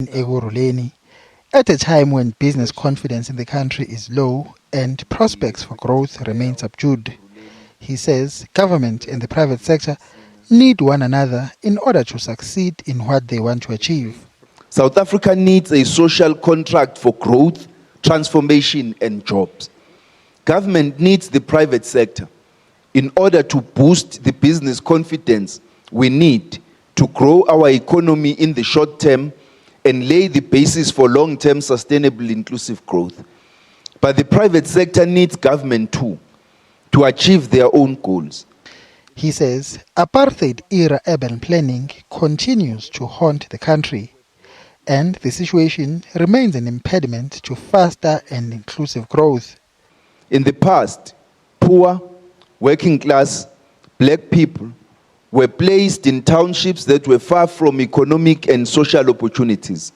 in Ekurhuleni at a time when business confidence in the country is low and prospects for growth remain subdued. He says government and the private sector need one another in order to succeed in what they want to achieve. South Africa needs a social contract for growth, transformation and jobs. Government needs the private sector. In order to boost the business confidence, we need to grow our economy in the short term and lay the basis for long-term sustainable inclusive growth. But the private sector needs government too, to achieve their own goals. He says apartheid-era urban planning continues to haunt the country, and the situation remains an impediment to faster and inclusive growth. In the past, poor, working class, black people were placed in townships that were far from economic and social opportunities,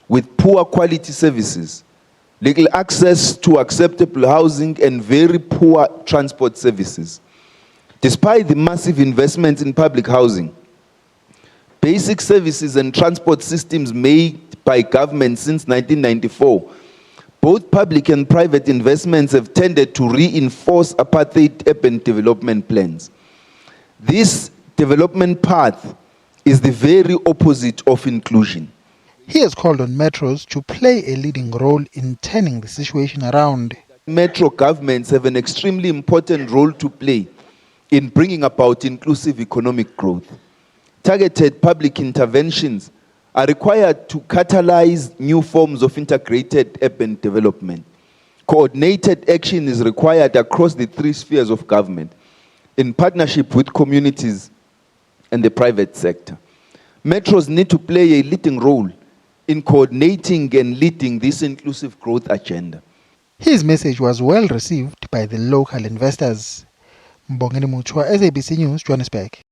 with poor quality services, little access to acceptable housing and very poor transport services. Despite the massive investments in public housing, basic services and transport systems made by government since 1994, both public and private investments have tended to reinforce apartheid urban development plans. This development path is the very opposite of inclusion. He has called on metros to play a leading role in turning the situation around. Metro governments have an extremely important role to play in bringing about inclusive economic growth. Targeted public interventions are required to catalyze new forms of integrated urban development. Coordinated action is required across the three spheres of government, in partnership with communities and the private sector. Metros need to play a leading role in coordinating and leading this inclusive growth agenda. His message was well received by the local investors. Mbongeni Mutua, SABC News, Johannesburg.